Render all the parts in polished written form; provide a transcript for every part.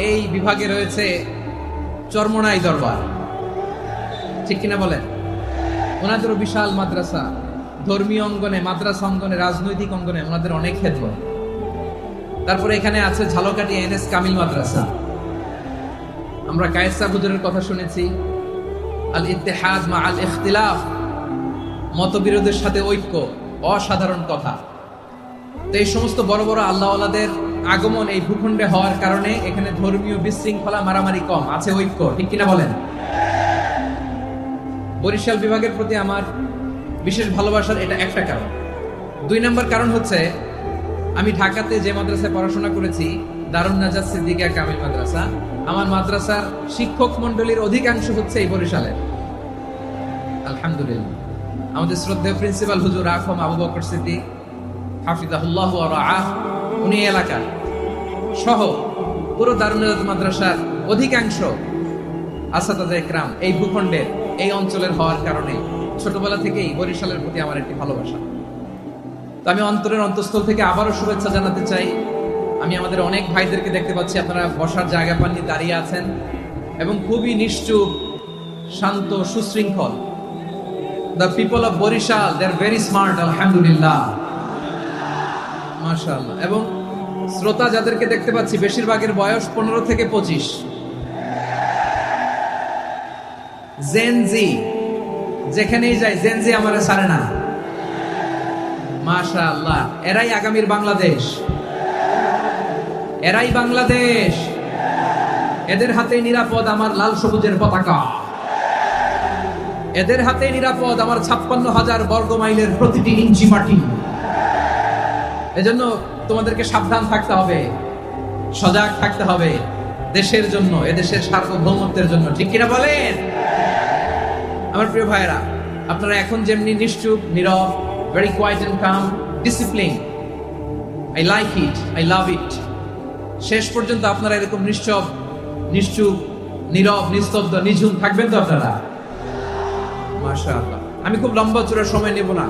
এই বিভাগে রয়েছে চরমোনাই দরবার, ঠিক কিনা বলেন? ওনাদেরও বিশাল মাদ্রাসা, ধর্মীয় অঙ্গনে, মাদ্রাসা অঙ্গনে, রাজনৈতিক অঙ্গনে ওনাদের অনেক খেদমত। তারপরে এখানে আছে ঝালকাঠি এনএস কামিল মাদ্রাসা। আমরা কায়েসা হুজুরের কথা শুনেছি, আল ইত্তেহাদ মা আল ইখতিলাফ, মতবিরোধের সাথে ঐক্য, অসাধারণ কথা। তো এই সমস্ত বড় বড় আল্লাহওয়ালাদের আগমন এই ভূখণ্ডে হওয়ার কারণে এখানে ধর্মীয় বিশৃঙ্খলা, মারামারি কম, আছে ঐক্য, ঠিক কিনা বলেন? বরিশাল বিভাগের প্রতি আমার বিশেষ ভালোবাসার এটা একটা কারণ। 2 নম্বর কারণ হচ্ছে, আমি ঢাকাতে যে মাদ্রাসায় পড়াশোনা করেছি, দারুন নাজাত সিদ্দিকিয়া কামিল মাদ্রাসা, আমার মাদ্রাসার শিক্ষক মন্ডলীর অধিকাংশ হচ্ছে এই বরিশালের। আলহামদুলিল্লাহ। আমাদের শ্রদ্ধেয় প্রিন্সিপাল হুজুর আখম আবু বকর সিদ্দিক হাফিজাহুল্লাহ ওয়া রাআহ, উনি এলাকা সহ পুরো দারুন নাজাত মাদ্রাসার অধিকাংশ আসাতাজা ইকরাম এই ভূখণ্ডের, এই অঞ্চলের হওয়ার কারণে ছোটবেলা থেকেই বরিশালের প্রতি আমার একটি ভালোবাসা। তো আমি অন্তরের অন্তঃস্থল থেকে আবারও শুভেচ্ছা জানাতে চাই। আমি আমাদের অনেক ভাইদেরকে দেখতে পাচ্ছি, আপনারা বসার জায়গা পাননি, দাঁড়িয়ে আছেন এবং খুবই নিশ্চুপ, শান্ত, সুশৃঙ্খল। The people of Barisal, they are very smart, আলহামদুলিল্লাহ, মাশাআল্লাহ। এবং শ্রোতা যাদেরকে দেখতে পাচ্ছি, বেশিরভাগের বয়স 15 থেকে 25। জেনজি, যেখানেই যাই জেনজি আমারে ছাড়ে না, মাশাআল্লাহ। এরাই আগামীর বাংলাদেশ, এরাই বাংলাদেশ। এদের হাতে নিরাপদ আমার লাল সবুজের পতাকা, এদের হাতে নিরাপদ আমার 56,000 বর্গ মাইলের প্রতিটি ইঞ্চি মাটি। এজন্য তোমাদেরকে সাবধান থাকতে হবে, সজাগ থাকতে হবে দেশের জন্য, এদেশের সার্বভৌমত্বের জন্য, ঠিক কিনা বলেন? আমার প্রিয় ভাইয়েরা, আপনারা এখন যেমনি নিশ্চুপ, নীরব, very quiet and calm, discipline, I like it, I love it, শেষ পর্যন্ত আপনারা এরকম নিশ্চুপ, নীরব, নিস্তব্ধ, নিঝুম থাকবেন তো আপনারা? মাশাআল্লাহ। আমি খুব লম্বা চূড়া সময় নেব না,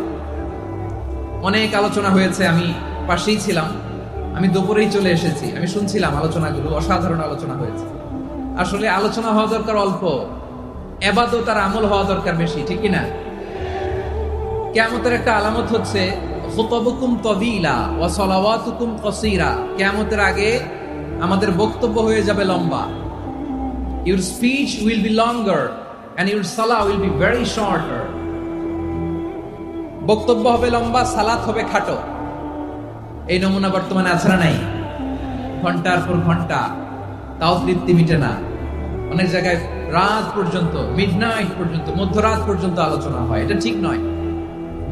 অনেক আলোচনা হয়েছে, আমি পাশেই ছিলাম, আমি দুপুরেই চলে এসেছি, আমি শুনছিলাম আলোচনাগুলো, অসাধারণ আলোচনা হয়েছে। আসলে আলোচনা হওয়া দরকার অল্প, ইবাদত আর আমল হওয়া দরকার বেশি, ঠিক কিনা? কিয়ামতের একটা আলামত হচ্ছে খুতবুকুম তাবিলা ওয়া সালাওয়াতুকুম কাসীরা। কিয়ামতের আগে আমাদের বক্তব্য হয়ে যাবে লম্বা। Your speech will be longer and your salah will be very shorter. বক্তব্য হবে লম্বা, সালাত হবে খাটো। এই নমুনা বর্তমানে আছে না নাই? ঘন্টার পর ঘন্টা, তাও তৃপ্তি মিটে না। অনেক জায়গায় রাত পর্যন্ত, মিডনাইট পর্যন্ত, মধ্যরাত পর্যন্ত আলোচনা হয়, এটা ঠিক নয়।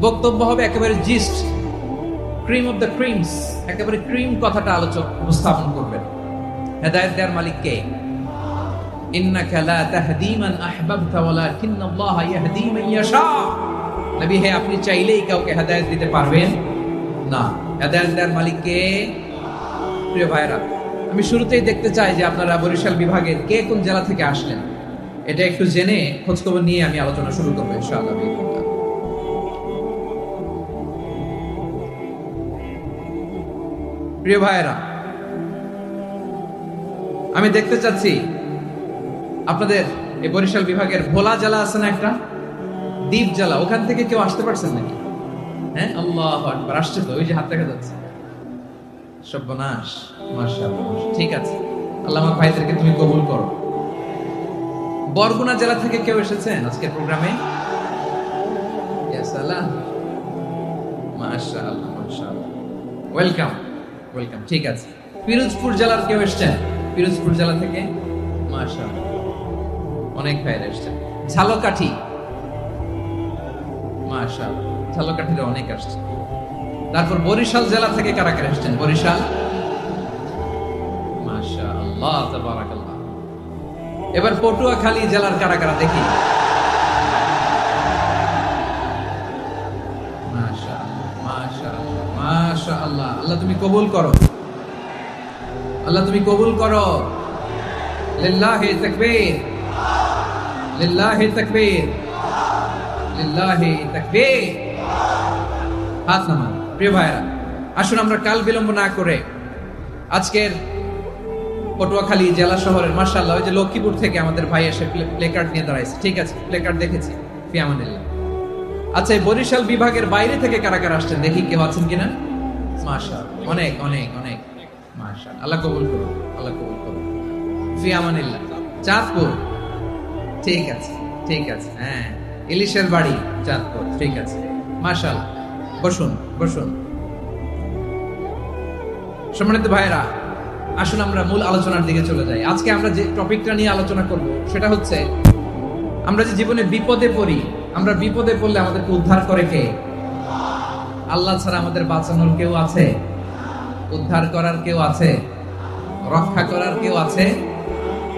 বক্তব্য হবে একেবারে gist, cream of the creams, একেবারে ক্রিম কথাটা আলোচক উপস্থাপন করবেন। হেদায়েত দেওয়ার মালিক কে? ইন্নাকা লা তাহদি মান আহবাবতা ওয়ালাকিন্নাল্লাহা ইয়াহদি মান ইয়াশা। নবী হে, আপনি চাইলেই কাউকে হেদায়েত দিতে পারবেন না, হেদায়েত দেওয়ার মালিক কে? প্রিয় ভাইরা, আমি শুরুতেই দেখতে চাই যে আপনারা বরিশাল বিভাগের কে কোন জেলা থেকে আসলেন, এটা একটু জেনে খোঁজখবর নিয়ে আমি আলোচনা শুরু করবো ইনশাআল্লাহ। প্রিয় ভাইয়েরা, আমি দেখতে চাচ্ছি আপনাদের এই বরিশাল বিভাগের ভোলা জেলা আছে না একটা, দ্বীপ জেলা, ওখান থেকে কেউ আসতে পারছেন নাকি? হ্যাঁ, আল্লাহু আকবার, আসছে তো, ওই যে হাত দেখা যাচ্ছে। সর্বনাশ, মাশাআল্লাহ, ঠিক আছে, আল্লাহ আমার ভাইদেরকে তুমি কবুল করো। বরগুনা জেলা থেকে কেউ এসেছেন আজকের প্রোগ্রামে? ইয়া সালাম, মাশাআল্লাহ, মাশাআল্লাহ, ওয়েলকাম, ওয়েলকাম, ঠিক আছে। পিরোজপুর জেলার কেউ এসেছেন? পিরোজপুর জেলা থেকে মাশাআল্লাহ অনেক ভাইরা এসেছেন। ঝালকাঠি, মাশাআল্লাহ, ঝালকাঠিতে অনেক আসছে। তারপর বরিশাল জেলা থেকে কারা কারা এসেছেন? বরিশাল, মাশাআল্লাহ, তাবারাকাল্লাহ। এবার পটুয়াখালী জেলার কারা কারা দেখি? মাশাআল্লাহ, মাশাআল্লাহ, মাশাআল্লাহ। আল্লাহ তুমি কবুল করো, আল্লাহ তুমি কবুল করো। লিল্লাহি তাকবীর, লিল্লাহি তাকবীর, লিল্লাহি তাকবীর। হাত নামান। প্রিয় ভাইরা, আসুন আমরা কাল বিলম্ব না করে আজকের পটুয়াখালী জেলা শহরের মাশাআল্লাহ ওই যে লক্ষ্মীপুর থেকে আমাদের ভাই এসে প্লেকার্ড নিয়ে দাঁড়াইছে। ঠিক আছে, প্লেকার্ড দেখেছি, ফি আমানিল্লাহ। আচ্ছা, এই বরিশাল বিভাগের বাইরে থেকে কারা কারা আসছেন দেখি, কেউ আছেন কিনা? মাশাআল্লাহ, অনেক অনেক অনেক মাশাআল্লাহ। আল্লাহ কবুল করুন, আল্লাহ কবুল করুন। ফি আমানিল্লাহ। চাঁদপুর, ঠিক আছে ঠিক আছে, হ্যাঁ ইলিশের বাড়ি চাঁদপুর, ঠিক আছে মাশাআল্লাহ। বসুন বসুন। সম্মানিত ভাইরা, আসুন আমরা মূল আলোচনার দিকে চলে যাই। আজকে আমরা যে টপিকটা নিয়ে আলোচনা করব সেটা হচ্ছে, আমরা যে জীবনে বিপদে পড়ি, আমরা বিপদে পড়লে আমাদেরকে উদ্ধার করে কে? আল্লাহ ছাড়া আমাদের বাঁচানোর কেউ আছে? উদ্ধার করার কেউ আছে? রক্ষা করার কেউ আছে?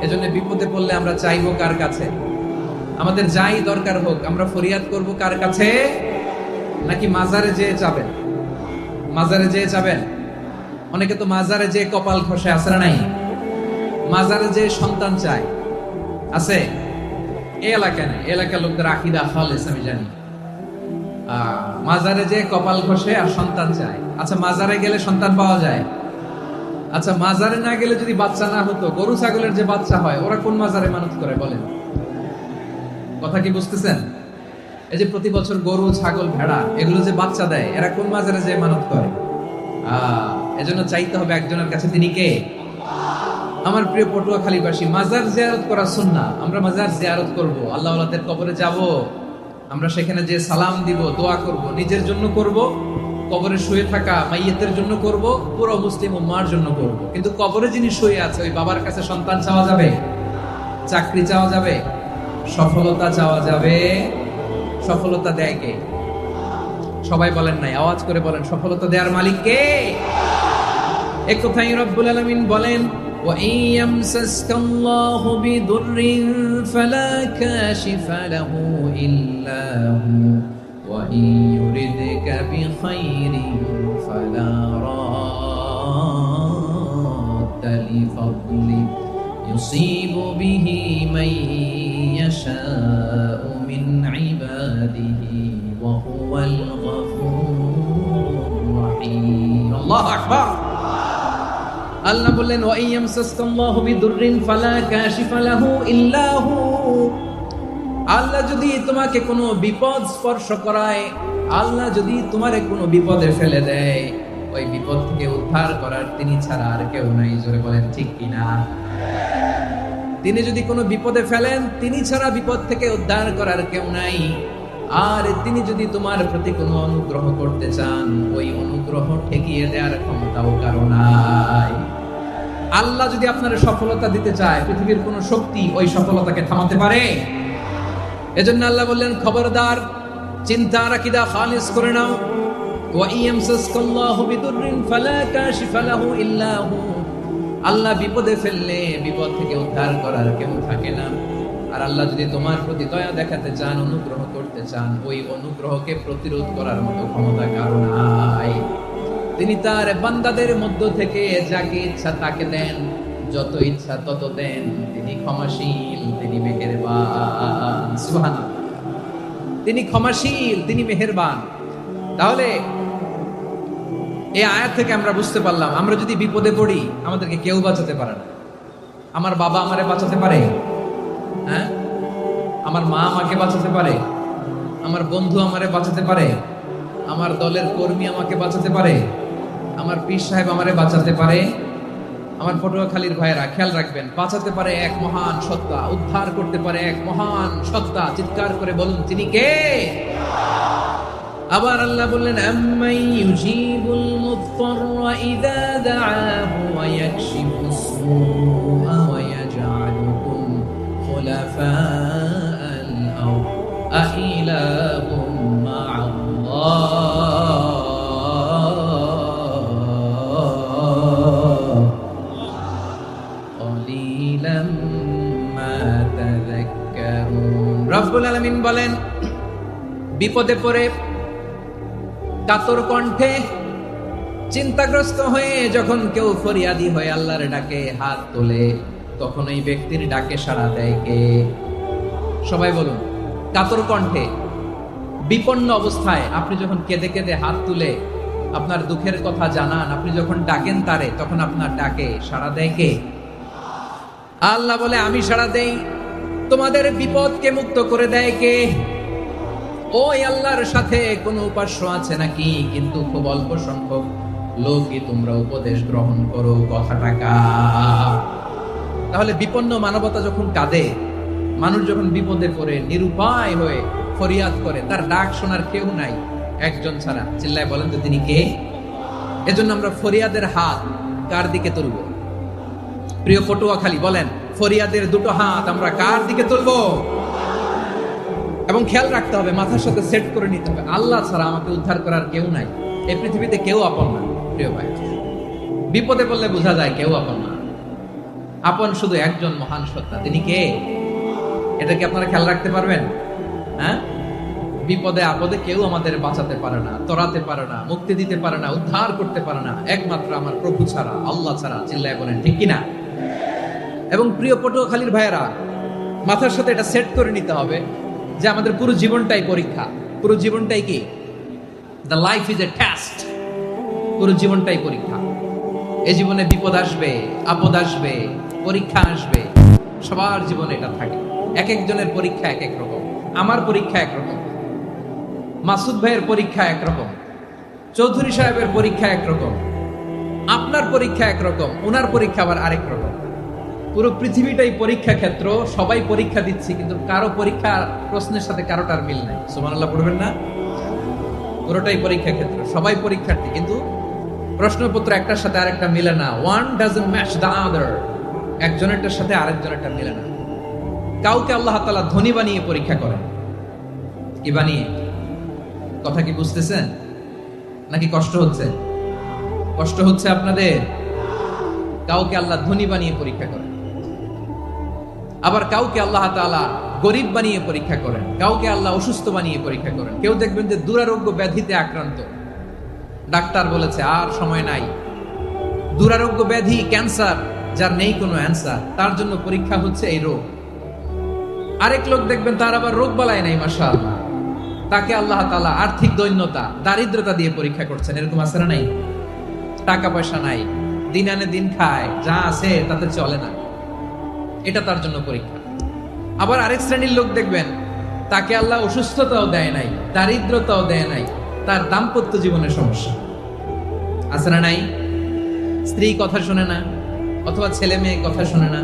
এজন্য বিপদে পড়লে আমরা চাইবো কার কাছে? আমাদের যাই দরকার হোক আমরা ফরিয়াদ করব কার কাছে? নাকি মাজারে যেয়ে চাবেন? মাজারে যেয়ে চাবেন? অনেকে তো মাজারে যেয়ে কপাল ঘষে, আছে না নাই? মাজারে যেয়ে সন্তান চায়, আছে? এই এলাকায় নেই, এলাকার লোকদের আকীদা খালেস আমি জানি। মাজারে যেয়ে কপাল ঘষে আর সন্তান চায়। আচ্ছা, মাজারে গেলে সন্তান পাওয়া যায়? আচ্ছা, মাজারে না গেলে যদি বাচ্চা না হতো, গরু ছাগলের যে বাচ্চা হয় ওরা কোন মাজারে মানত করে বলেন? কথা কি বুঝতেছেন? এই যে প্রতি বছর গরু ছাগল ভেড়া এগুলো যে বাচ্চা দেয়, এরা কোন মাজারে যে মানত করে? এজন্য চাইতে হবে একজনের কাছে, তিনি কে? আমার প্রিয় পটুয়াখালীবাসী, মাজার জিয়ারত করা সুন্নাহ। আমরা মাজার জিয়ারত করব, আল্লাহ ওয়ালাদের কবরে যাব, আমরা সেখানে যে সালাম দিব, দোয়া করব, নিজের জন্য করব, কবরে শুয়ে থাকা মাইয়িতের জন্য করব, পুরো মুসলিম উম্মাহর জন্য করব। কিন্তু কবরে যিনি শুয়ে আছে ওই বাবার কাছে সন্তান চাওয়া যাবে? চাকরি চাওয়া যাবে? সফলতা চাওয়া যাবে? সফলতা দেয় কে? সবাই বলেন নাই, আওয়াজ করে বলেন, সফলতা দেওয়ার মালিক কে? এক কথাই রব্বুল আলামিন বলেন, ওয়া ইয়ামসাসকাল্লাহু বিদুররিন ফালা কাশিফা লাহু ইল্লা হু ওয়া ইয়ুরিদকা বিখাইরিন ফালা রাদ্দা লিফাদলি ইউসিবু বিহি মান ইয়াশাউ মিন ইবাদিহি ওয়া হুয়াল গফুরুর রহিম। আল্লাহু আকবার। আল্লাহ বললেন, ওয়া ইয়ামসাসকাল্লাহু বিদুররিন ফালা কাশিফা লাহু ইল্লা হু। আল্লাহ যদি তোমাকে কোনো বিপদ স্পর্শ করায়, আল্লাহ যদি তোমারে কোনো বিপদে ফেলে দেয়, ওই বিপদ থেকে উদ্ধার করার তিনি ছাড়া আর কেউ নাই। জোরে বলেন ঠিক কিনা? তিনি যদি কোনো বিপদে ফেলেন, তিনি ছাড়া বিপদ থেকে উদ্ধার করার কেউ নাই। আর তিনি যদি তোমার প্রতি কোনো অনুগ্রহ করতে চান, ওই অনুগ্রহ ঠেকিয়ে দেওয়ার ক্ষমতাও কারো নাই। আল্লাহ যদি আপনার সফলতা দিতে চায়, পৃথিবীর কোন শক্তি ওই সফলতাকে থামাতে পারে? এজন্য আল্লাহ বললেন, খবরদার, চিন্তার আকীদা খালিস করে নাও। ওয়া ইয়ামসাসকাল্লাহু বিদুররিন ফালা কাশিফা লাহু ইল্লা হু। আল্লাহ বিপদে ফেললে বিপদ থেকে উদ্ধার করার কেউ থাকে না। আর আল্লাহ যদি তোমার প্রতি দয়া দেখাতে চান, অনুগ্রহ করতে চান, ওই অনুগ্রহকে প্রতিরোধ করার মতো ক্ষমতা কারো নাই। তিনি তার বান্দাদের মধ্য থেকে যাকে ইচ্ছা তাকে দেন, যত ইচ্ছা তত দেন। তিনি ক্ষমাশীল, তিনি মেহেরবান। সুবহানাল্লাহ। তিনি ক্ষমাশীল, তিনি মেহেরবান। তাহলে এই আয়াত থেকে আমরা বুঝতে পারলাম, আমরা যদি বিপদে পড়ি আমাদেরকে কেউ বাঁচাতে পারে না। আমার বাবা আমারে বাঁচাতে পারে? হ্যাঁ? আমার মা আমাকে বাঁচাতে পারে? আমার বন্ধু আমারে বাঁচাতে পারে? আমার দলের কর্মী আমাকে বাঁচাতে পারে? আমার পীর সাহেব আমারে বাঁচাতে পারে? আমার পটুয়াখালীর ভাইয়েরা খেয়াল রাখবেন, বাঁচাতে পারে এক মহান সত্তা, উদ্ধার করতে পারে এক মহান সত্তা। চিৎকার করে বলুন, তিনি কে? আবার আল্লাহ বললেন, আম্মাই ইউজিবুল মুফতাররা ইযা দাআহু ওয়া ইয়াকশিফুস সুআ ওয়া ইয়াজআলুকুম খুলাফাআল আরদ আইলাহুম মা'আল্লাহ ক্বালিলাম মা তাযাক্কারুন। রব্বুল আলামিন বলেন, বিপদে পড়ে কাতর কণ্ঠে চিন্তাগ্রস্ত হয়ে যখন কেউ ফরিয়াদি হয়ে আল্লাহর ডাকে হাত তোলে, তখন ওই ব্যক্তির ডাকে সাড়া দেয় কে? সবাই বলুন। কাতর কণ্ঠে বিপন্ন অবস্থায় আপনি যখন কেঁদে কেঁদে হাত তুলে আপনার দুঃখের কথা জানান, আপনি যখন ডাকেন তারে, তখন আপনার ডাকে সাড়া দেয় কে? আল্লাহ বলে আমি সাড়া দেই, তোমাদের বিপদকে মুক্ত করে দেয় কে? ওই আল্লাহর সাথে কোন উপাস্য আছে নাকি? কিন্তু খুব অল্প সংখ্যক লোকই তোমরা উপদেশ গ্রহণ করো কথাটা কার? তাহলে বিপন্ন মানবতা যখন কাঁদে, মানুষ যখন বিপদে পড়ে নিরুপায় হয়ে ফরিয়াদ করে, তার ডাক শোনার কেউ নাই একজন ছাড়া। চিল্লায় বলেন তো তিনি কে? এজন্য আমরা ফরিয়াদের হাত কার দিকে তুলব? প্রিয় পটুয়াখালী বলেন, ফরিয়াদের দুটো হাত আমরা কার দিকে তুলবো? এবং খেয়াল রাখতে হবে, মাথার সাথে সেট করে নিতে হবে, আল্লাহ ছাড়া আমাকে উদ্ধার করার কেউ নাই। এই পৃথিবীতে কেউ আপন না। প্রিয় ভাই, বিপদে পড়লে বোঝা যায় কেউ আপন না। আপন শুধু একজন মহান সত্তা, তিনি কে? এটা কি আপনারা খেয়াল রাখতে পারবেন? হ্যাঁ, বিপদে আপদে কেউ আমাদের বাঁচাতে পারে না, তরাতে পারে না, মুক্তি দিতে পারে না, উদ্ধার করতে পারে না, একমাত্র আমার প্রভু ছাড়া, আল্লাহ ছাড়া। চিল্লায় বলেন ঠিক কিনা? এবং প্রিয় পটুয়াখালীর ভাইয়েরা, মাথার সাথে এটা সেট করে নিতে হবে যে আমাদের পুরো জীবনটাই পরীক্ষা। পুরো জীবনটাই কি? The life is a test. পুরো জীবনটাই পরীক্ষা। এই জীবনে বিপদ আসবে, আপদ আসবে, পরীক্ষা আসবে, সবার জীবনে এটা থাকে। এক একজনের পরীক্ষা এক এক রকম। আমার পরীক্ষা একরকম, মাসুদ ভাইয়ের পরীক্ষা একরকম, চৌধুরী সাহেবের পরীক্ষা একরকম, আপনার পরীক্ষা একরকম, ওনার পরীক্ষা আবার আরেক রকম। পুরো পৃথিবীটাই পরীক্ষা ক্ষেত্র, সবাই পরীক্ষা দিচ্ছি, কিন্তু কারো পরীক্ষা প্রশ্নের সাথে কারোটার মিল নাই। সুবহানাল্লাহ পড়বেন না? পুরোটাই পরীক্ষা ক্ষেত্র, সবাই পরীক্ষার্থী, কিন্তু প্রশ্নপত্র একটার সাথে আরেকটা মিলে না। One doesn't match the other. একজনেরটার সাথে আরেকজনেরটা মিলে না। কাউকে আল্লাহ তাআলা ধনী বানিয়ে পরীক্ষা করেন। কি বানিয়ে? কথা কি বুঝতেছেন নাকি কষ্ট হচ্ছে? কষ্ট হচ্ছে আপনাদের? কাউকে আল্লাহ ধনী বানিয়ে পরীক্ষা করেন, আবার কাউকে আল্লাহ তাআলা গরিব বানিয়ে পরীক্ষা করেন, কাউকে আল্লাহ অসুস্থ বানিয়ে পরীক্ষা করেন। কেউ দেখবেন যে দুরারোগ্য ব্যাধিতে আক্রান্ত, ডাক্তার বলেছে আর সময় নাই, দুরারোগ্য ব্যাধি, ক্যান্সার, যার নেই কোনো অ্যান্সার, তার জন্য পরীক্ষা হচ্ছে এই রোগ। আরেক লোক দেখবেন তার আবার রোগ বালাই নাই, মাশাআল্লাহ, তাকে আল্লাহ তাআলা আর্থিক দৈন্যতা, দারিদ্রতা দিয়ে পরীক্ষা করছেন। এরকম আছে না নাই? টাকা পয়সা নাই, দিন আনে দিন খায়, যা আছে তাতে চলে না, এটা তার জন্য পরীক্ষা। আবার আরেক শ্রেণীর লোক দেখবেন তাকে আল্লাহ অসুস্থতাও দেয় নাই, দারিদ্রতাও দেয় নাই, তার দাম্পত্য জীবনের সমস্যা আছে না নাই? স্ত্রী কথা শোনে না, অথবা ছেলে মেয়ে কথা শোনে না।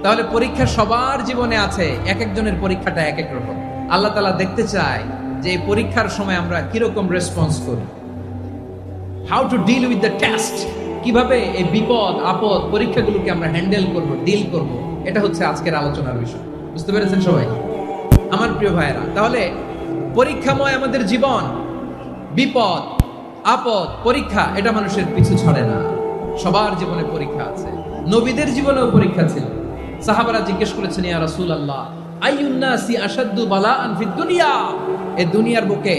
তাহলে পরীক্ষা সবার জীবনে আছে, এক একজনের পরীক্ষাটা এক এক রকম। আল্লাহ তাআলা দেখতে চায় যে এই পরীক্ষার সময় আমরা কিরকম রেসপন্স করি, how to deal with the test. কিভাবে এই বিপদ আপদ পরীক্ষাগুলোকে আমরা হ্যান্ডেল করব, ডিল করব, এটা হচ্ছে আজকের আলোচনার বিষয়। বুঝতে পেরেছেন সবাই আমার প্রিয় ভাইয়েরা? তাহলে পরীক্ষাময় আমাদের জীবন, বিপদ আপদ পরীক্ষা, এটা মানুষের পিছু ছাড়ে না। সবার জীবনে পরীক্ষা আছে। নবীদের জীবনেও পরীক্ষা ছিল। সাহাবারা জিজ্ঞেস করেছেন, ইয়া রাসূলুল্লাহ, আইয়ুন নাসি আশাদ্দু বালাআন ফিদ দুনিয়া, এই দুনিয়ার বুকে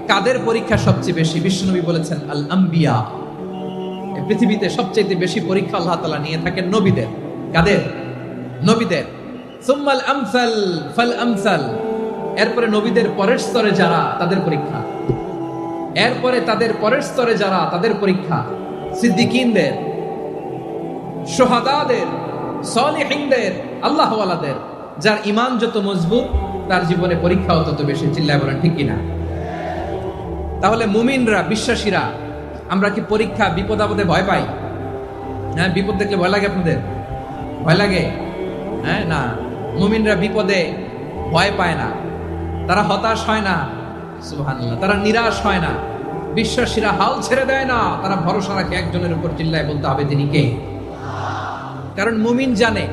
কাদের পরীক্ষা সবচেয়ে বেশি? বিশ্বনবী বলেছেন, আল আম্বিয়া। এই পৃথিবীতে সবচেয়ে বেশি পরীক্ষা আল্লাহ তাআলা নিয়ে থাকেন নবীদের। কাদের? নবীদের। সুম্মাল আমসাল ফাল আমসাল, এরপরে নবীদের পরের স্তরে যারা, তাদের পরীক্ষা। এরপরে তাদের পরের স্তরে যারা, তাদের পরীক্ষা। সিদ্দিকিনদের, শুহাদাদের, সালিহিনদের, আল্লাহওয়ালাদের। যার ঈমান যত মজবুত, তার জীবনে পরীক্ষাও তত বেশি। চিল্লায় বলেন ঠিক কিনা? তাহলে মুমিনরা, বিশ্বাসীরা, আমরা কি পরীক্ষা বিপদ আপদে ভয় পাই? হ্যাঁ, বিপদ দেখলে ভয় লাগে আপনাদের? ভয় লাগে? হ্যাঁ না, মুমিনরা বিপদে ভয় পায় না, তারা হতাশ হয় না, সুবহানাল্লাহ, তারা নিরাশ হয় না। বিশ্বাসীরা হাল ছেড়ে দেয় না, তারা ভরসা রাখে একজনের উপর। চিল্লায় বলতে হবে তিনি কে? কারণ মুমিন জানে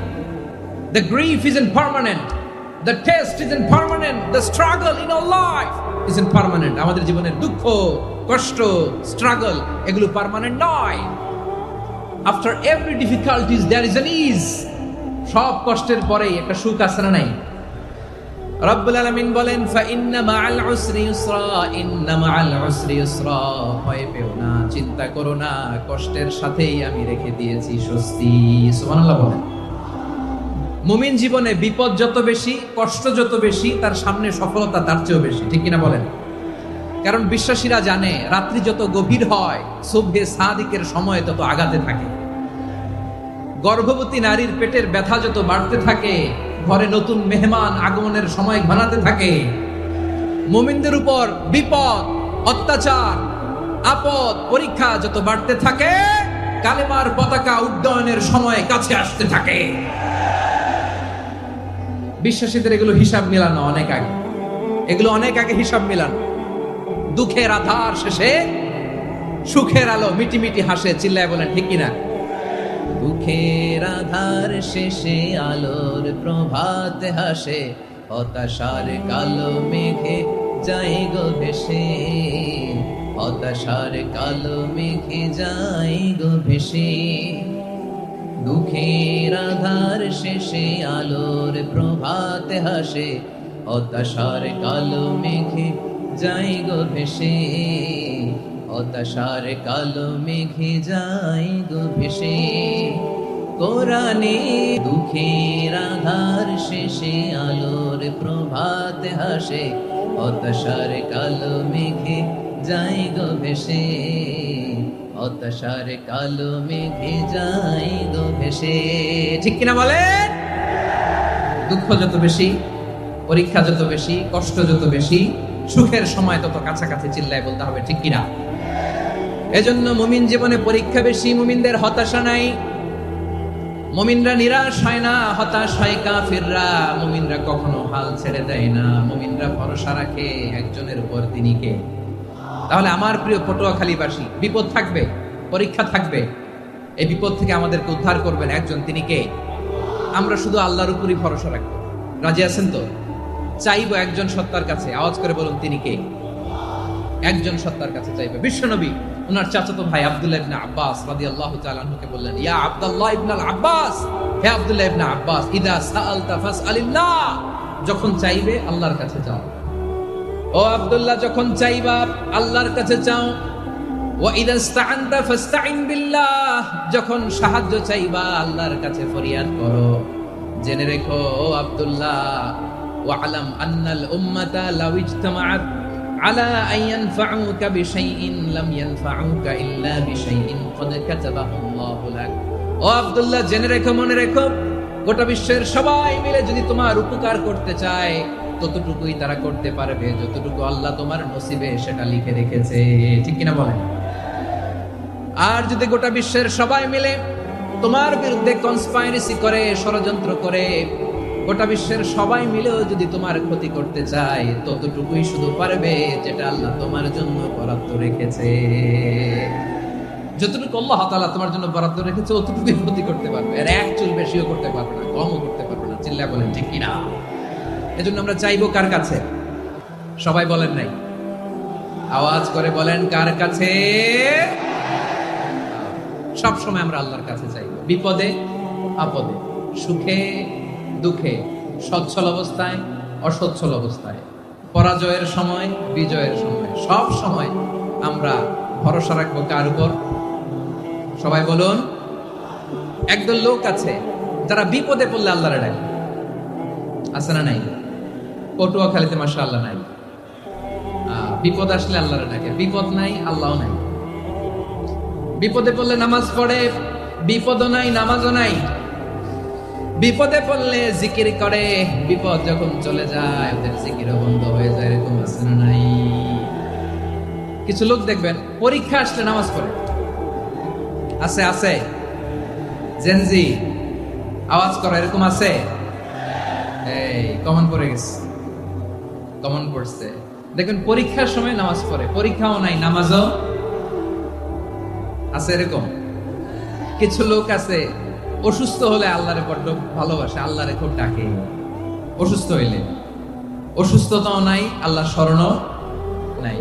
the grief isn't permanent, the test isn't permanent, the struggle in our life isn't permanent. আমাদের জীবনের দুঃখ, কষ্ট, স্ট্রাগল, এগুলো পার্মানেন্ট নয়। after every difficulties there is an ease. সব কষ্টের পরেই একটা সুখ আছে না নাই? রব্বুল আলামিন বলেন, ফা ইন্না মাআল উসরি ইউসরা, ইন্না মাআল উসরি ইউসরা, ভয় পেও না, চিন্তা করো না, কষ্টের সাথেই আমি রেখে দিয়েছি স্বস্তি। সুবহানাল্লাহ বলেন। মুমিন জীবনে বিপদ যত বেশি, কষ্ট যত বেশি, তার সামনে সফলতা তার চেয়েও বেশি। ঠিক কিনা বলেন? কারণ বিশ্বাসীরা জানে রাত্রি যত গভীর হয়, সুবহে সাদিকের সময় তত আগাতে থাকে। গর্ভবতী নারীর পেটের ব্যথা যত বাড়তে থাকে, ঘরে নতুন মেহমান আগমনের সময় ঘনাতে থাকে, মুমিনদের উপর বিপদ, অত্যাচার, আপদ, পরীক্ষা যত বাড়তে থাকে, কালেমার পতাকা উড্ডয়নের সময় কাছে আসতে থাকে। বিশ্বাসীদের এগুলো হিসাব মিলানো অনেক আগে, এগুলো অনেক আগে হিসাব মিলানো। দুঃখের আধার শেষে সুখের আলো মিটি মিটি হাসে, চিল্লায় বলেন ঠিক কিনা? দুঃখের আধার শেষে আলোর প্রভাত হাসে, হতাশার কালো মেঘে যাই গো ভেসে, হতাশার কালো মেঘে যাই গো ভেসে। দুঃখের আধার শেষে আলোর প্রভাত হাসে, হতাশার কালো মেঘে যাই গো ভেসে, হতাশার কালো মেঘে যাই গো ভেসে। কোরআনে দুঃখের আধার শেষে আলোর প্রভাত হাসে, হতাশার কালো মেঘে যাই গো ভেসে, হতাশার কালো মেঘে যাই গো ভেসে। ঠিক কিনা বলেন? দুঃখ যত বেশি, পরীক্ষা যত বেশি, কষ্ট যত বেশি, সুখের সময় তত কাছাকাছি, চিল্লায় বলতে হবে ঠিক কিনা? এজন্য মুমিন জীবনে পরীক্ষা বেশি, মুমিনদের হতাশা নাই। মুমিনরা নিরাশ হয় না, হতাশ হয় কাফিররা। মুমিনরা কখনো হাল ছেড়ে দেয় না, মুমিনরা ভরসা রাখে একজনের উপর, তিনি কে? তাহলে আমার প্রিয় পটুয়াখালীবাসী, বিপদ থাকবে, পরীক্ষা থাকবে, এই বিপদ থেকে আমাদেরকে উদ্ধার করবেন একজন, তিনি কে? আমরা শুধু আল্লাহর উপরই ভরসা রাখবো। রাজি আছেন তো? চাইবো একজন সত্তার কাছে, আওয়াজ করে বলুন তিনি কে? একজন সত্তার কাছে চাইবে। বিশ্বনবী ওনার চাচাতো ভাই আব্দুল্লাহ ইবনে আব্বাস রাদিয়াল্লাহু তাআলা আনহুকে বললেন, ইয়া আব্দুল্লাহ ইবনে আব্বাস, হে আব্দুল্লাহ ইবনে আব্বাস, ইদা সাআলতা ফাসআলিল্লাহ, যখন চাইবে আল্লাহর কাছে চাও। ও আব্দুল্লাহ, যখন চাইবা আল্লাহর কাছে চাও। ওয়া ইদা ইসতাআনতা ফাসতাইন বিল্লাহ, যখন সাহায্য চাইবা আল্লাহর কাছে ফরিয়াদ করো। জেনে রেখো ও আব্দুল্লাহ, ওয়া'লাম আন্নাল উম্মাতা লাউ ইজতামাআত আলা আন ইয়ানফাউকা বিশাইইন লাম ইয়ানফাউকা ইল্লা বিশাইইন ক্বাদ কাতাবাহু আল্লাহু লাক। ও আব্দুল্লাহ, জেনে রেখো, মনে রেখো, গোটা বিশ্বের সবাই মিলে যদি তোমার উপকার করতে চায়, ততটুকুই তারা করতে পারবে যতটুকু আল্লাহ তোমার নসিবে সেটা লিখে রেখেছে। ঠিক কিনা বলেন? আর যদি গোটা বিশ্বের সবাই মিলে তোমার বিরুদ্ধে কনস্পাইরেসি করে, ষড়যন্ত্র করে, গোটা বিশ্বের সবাই মিলেও যদি তোমার ক্ষতি করতে চায়, ততটুকুই শুধু পারবে যেটা আল্লাহ তোমার জন্য বরাদ্দ রেখেছে। যতটুকু আল্লাহ তাআলা তোমার জন্য বরাদ্দ রেখেছে, ততটুকুই ক্ষতি করতে পারবে, আর এক চুল বেশিও করতে পারবে না, কমও করতে পারবে না। চিল্লায় বলেন ঠিক কিনা? এজন্য আমরা চাইবো কার কাছে? সবাই বলেন নাই, আওয়াজ করে বলেন কার কাছে? সব সময় আমরা আল্লাহর কাছে চাইবো, বিপদে আপদে, সুখে দুঃখে, সচ্ছল অবস্থায় অসচ্ছল অবস্থায়, পরাজয়ের সময় বিজয়ের সময়, সব সময় আমরা ভরসা রাখবো কার উপর? সবাই বলুন। একদল লোক আছে যারা বিপদে পড়লে আল্লাহরে ডাকে, আছে না নাই? পটুয়াখালীতে মাশাআল্লাহ নাই। বিপদ আসলে আল্লাহরে ডাকে, বিপদ নাই আল্লাহও নাই। বিপদে পড়লে নামাজ পড়ে, বিপদও নাই নামাজও নাই। বিপদে পড়লে জিকির করে, বিপদ যখন চলে যায় ওদের জিকিরও বন্ধ হয়ে যায়। এরকম আছে না নাই? কিছু লোক দেখবেন পরীক্ষা আসলে নামাজ পড়ে, আছে আছে। জেনজি আওয়াজ করো, এরকম আছে? এই কমন পড়ে গেছে, কমন পড়ছে। দেখবেন পরীক্ষার সময় নামাজ পড়ে, পরীক্ষাও নাই নামাজও আছে। এরকম কিছু লোক আছে অসুস্থ হলে আল্লাহরে বড্ড ভালোবাসে, আল্লাহরে খুব ডাকে। অসুস্থ হইলে অসুস্থতাও নাই, আল্লাহর স্মরণও নাই।